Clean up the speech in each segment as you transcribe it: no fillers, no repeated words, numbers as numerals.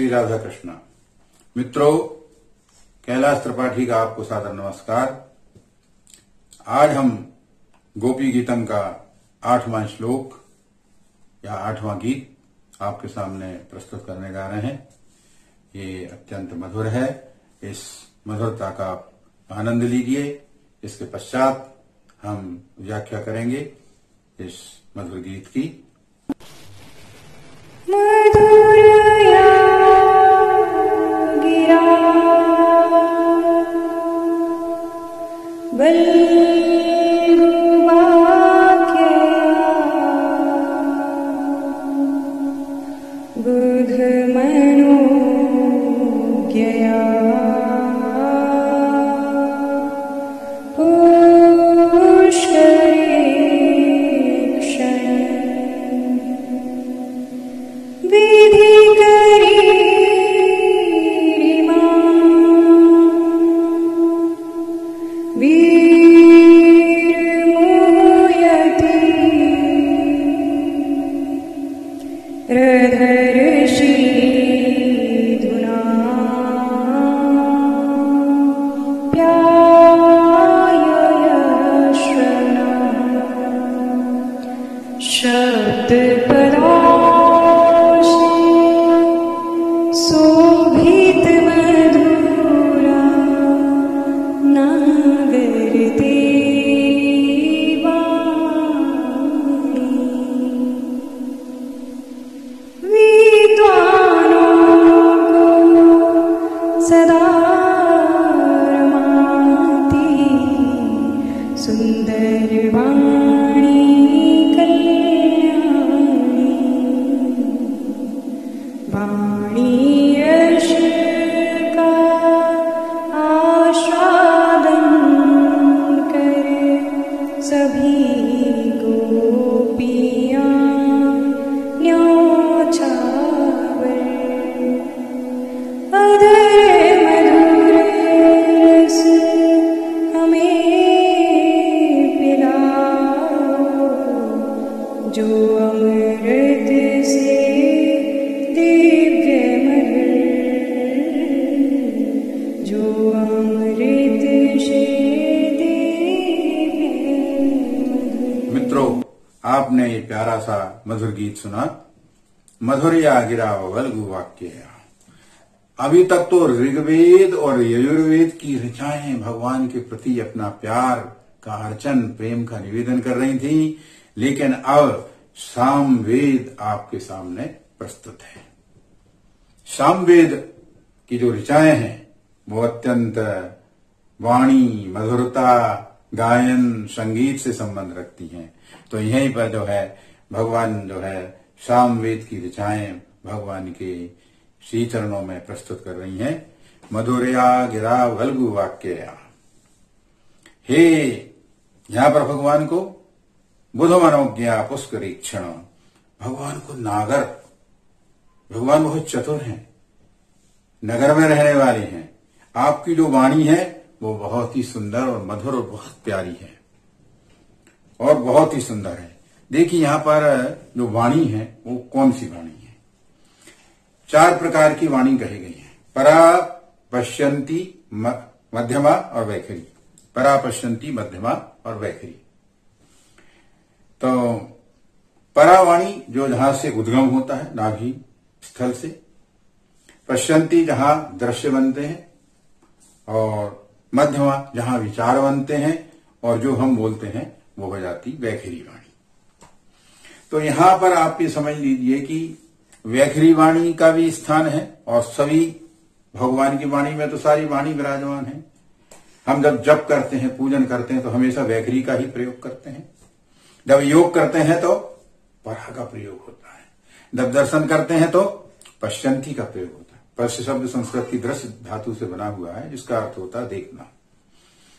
राधा कृष्ण। मित्रों, कैलाश त्रिपाठी का आपको सादर नमस्कार। आज हम गोपी गीतम का 8वां श्लोक या 8वां गीत आपके सामने प्रस्तुत करने जा रहे हैं। ये अत्यंत मधुर है, इस मधुरता का आप आनंद लीजिए। इसके पश्चात हम व्याख्या करेंगे इस मधुर गीत की। आपने ये प्यारा सा मधुर गीत सुना। मधुरिया गिरा वल्गु वाक्य। अभी तक तो ऋग्वेद और यजुर्वेद की ऋचाएं भगवान के प्रति अपना प्यार का अर्चन, प्रेम का निवेदन कर रही थी, लेकिन अब सामवेद आपके सामने प्रस्तुत है। सामवेद की जो ऋचाएं हैं वो अत्यंत वाणी, मधुरता, गायन, संगीत से संबंध रखती हैं। तो यहीं पर जो है भगवान जो है सामवेद की ऋचाएं भगवान के श्री चरणों में प्रस्तुत कर रही हैं। मधुरया गिरा वल्गु वाक्य। हे, यहां पर भगवान को बुध मनोज्ञा पुष्करीक्षण, भगवान को नागर, भगवान बहुत चतुर हैं, नगर में रहने वाले हैं। आपकी जो वाणी है वो बहुत ही सुंदर और मधुर और बहुत प्यारी है और बहुत ही सुंदर है। देखिए यहां पर जो वाणी है वो कौन सी वाणी है? 4 प्रकार की वाणी कही गई है। परा, पश्यंती, मध्यमा और वैखरी। परा, पश्यंती, मध्यमा और वैखरी। तो परा वाणी जो जहां से उद्गम होता है, नाभि स्थल से। पश्यंती जहां दृश्य बनते हैं, और मध्यमा जहां विचार बनते हैं, और जो हम बोलते हैं वो हो जाती वैखरी वाणी। तो यहां पर आप ये समझ लीजिए कि वैखरी वाणी का भी स्थान है, और सभी भगवान की वाणी में तो सारी वाणी विराजमान है। हम जब जप करते हैं, पूजन करते हैं, तो हमेशा वैखरी का ही प्रयोग करते हैं। जब योग करते हैं तो परा का प्रयोग होता है। जब दर्शन करते हैं तो पश्यंती का प्रयोग होता है। पश्य शब्द संस्कृत की दृश्य धातु से बना हुआ है, जिसका अर्थ होता है देखना।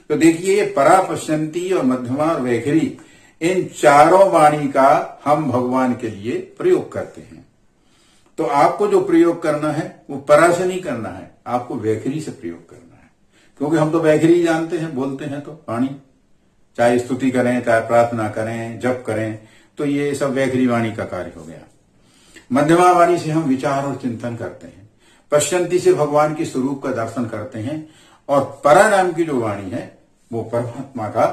तो देखिए, परा, पश्यंती और मध्यमा और वैखरी, इन चारों वाणी का हम भगवान के लिए प्रयोग करते हैं। तो आपको जो प्रयोग करना है वो परा से नहीं करना है, आपको वैखरी से प्रयोग करना है, क्योंकि हम तो वैखरी जानते हैं, बोलते हैं तो वाणी, चाहे स्तुति करें, चाहे प्रार्थना करें, जप करें, तो ये सब वैखरी वाणी का कार्य हो गया। मध्यमा वाणी से हम विचार और चिंतन करते हैं, पश्यंती से भगवान के स्वरूप का दर्शन करते हैं, और परा नाम की जो वाणी है वो परमात्मा का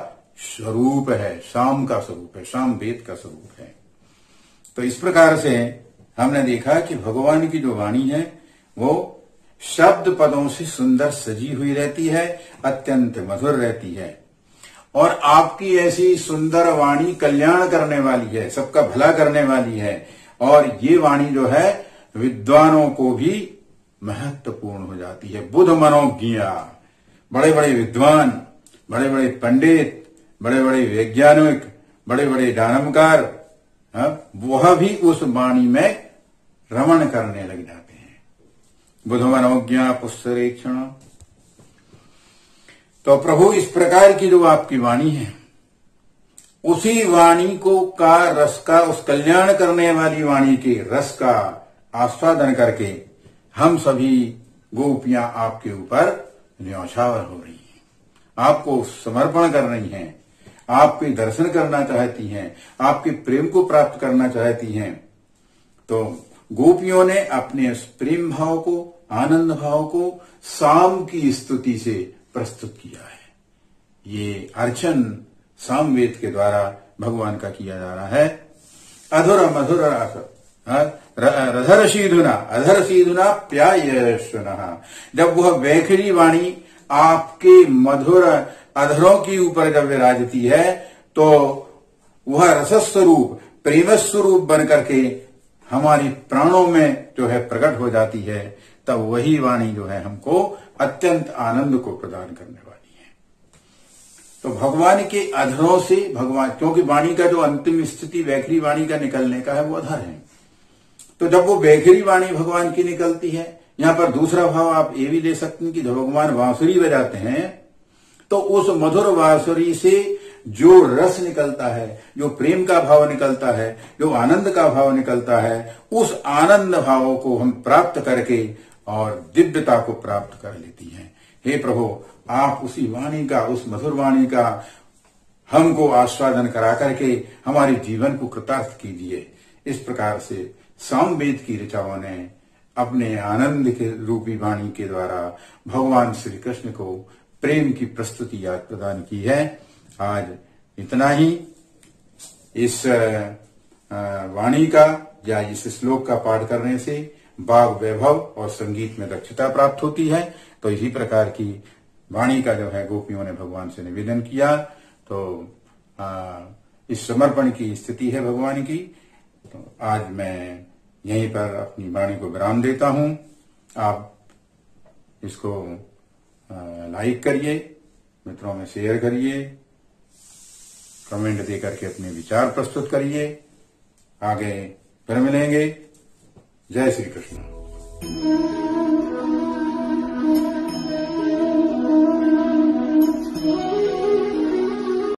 स्वरूप है, शाम का स्वरूप है, शाम वेद का स्वरूप है। तो इस प्रकार से हमने देखा कि भगवान की जो वाणी है वो शब्द पदों से सुंदर सजी हुई रहती है, अत्यंत मधुर रहती है, और आपकी ऐसी सुंदर वाणी कल्याण करने वाली है, सबका भला करने वाली है। और ये वाणी जो है विद्वानों को भी महत्वपूर्ण हो जाती है। बुध मनोज्ञा, बड़े बड़े विद्वान, बड़े बड़े पंडित, बड़े बड़े वैज्ञानिक, बड़े बड़े दानवकार, वह भी उस वाणी में रमण करने लग जाते हैं। बुध मनोज्ञा पुष्करेक्षण। तो प्रभु, इस प्रकार की जो आपकी वाणी है, उसी वाणी को का रस का, उस कल्याण करने वाली वाणी के रस का आस्वादन करके हम सभी गोपियां आपके ऊपर न्यौछावर हो रही हैं, आपको समर्पण कर रही हैं, आपके दर्शन करना चाहती हैं, आपके प्रेम को प्राप्त करना चाहती हैं। तो गोपियों ने अपने उस प्रेम भाव को, आनंद भाव को साम की स्तुति से प्रस्तुत किया है। ये अर्चन सामवेद के द्वारा भगवान का किया जा रहा है। अधुर मधुर रधर सीधुना, अधर सीधुना प्यायश्वनः। जब वह वैखरी वाणी आपके मधुर अधरों के ऊपर जब विराजती है, तो वह रसस्वरूप, प्रेम स्वरूप बन करके हमारी प्राणों में जो है प्रकट हो जाती है। तब वही वाणी जो है हमको अत्यंत आनंद को प्रदान करने वाली है। तो भगवान के अधरों से भगवान, क्योंकि वाणी का जो अंतिम स्थिति वैखरी वाणी का निकलने का है वो अधर है, तो जब वो वैखरी वाणी भगवान की निकलती है, यहां पर दूसरा भाव आप ये भी ले सकते हैं कि जब भगवान बांसुरी बजाते हैं तो उस मधुर बांसुरी से जो रस निकलता है, जो प्रेम का भाव निकलता है, जो आनंद का भाव निकलता है, उस आनंद भाव को हम प्राप्त करके और दिव्यता को प्राप्त कर लेती हैं। हे प्रभु, आप उसी वाणी का, उस मधुर वाणी का हमको आस्वादन करा करके हमारे जीवन को कृतार्थ कीजिए। इस प्रकार से सामवेद की ऋचाओं ने अपने आनंद के रूपी वाणी के द्वारा भगवान श्री कृष्ण को प्रेम की प्रस्तुति आज प्रदान की है। आज इतना ही इस वाणी का या इस श्लोक का पाठ करने से वाग वैभव और संगीत में दक्षता प्राप्त होती है। तो इसी प्रकार की वाणी का जो है गोपियों ने भगवान से निवेदन किया। तो इस समर्पण की स्थिति है भगवान की। तो आज मैं यहीं पर अपनी वाणी को विराम देता हूं। आप इसको लाइक करिए, मित्रों में शेयर करिए, कमेंट देकर के अपने विचार प्रस्तुत करिए। आगे फिर मिलेंगे। जय श्री कृष्ण।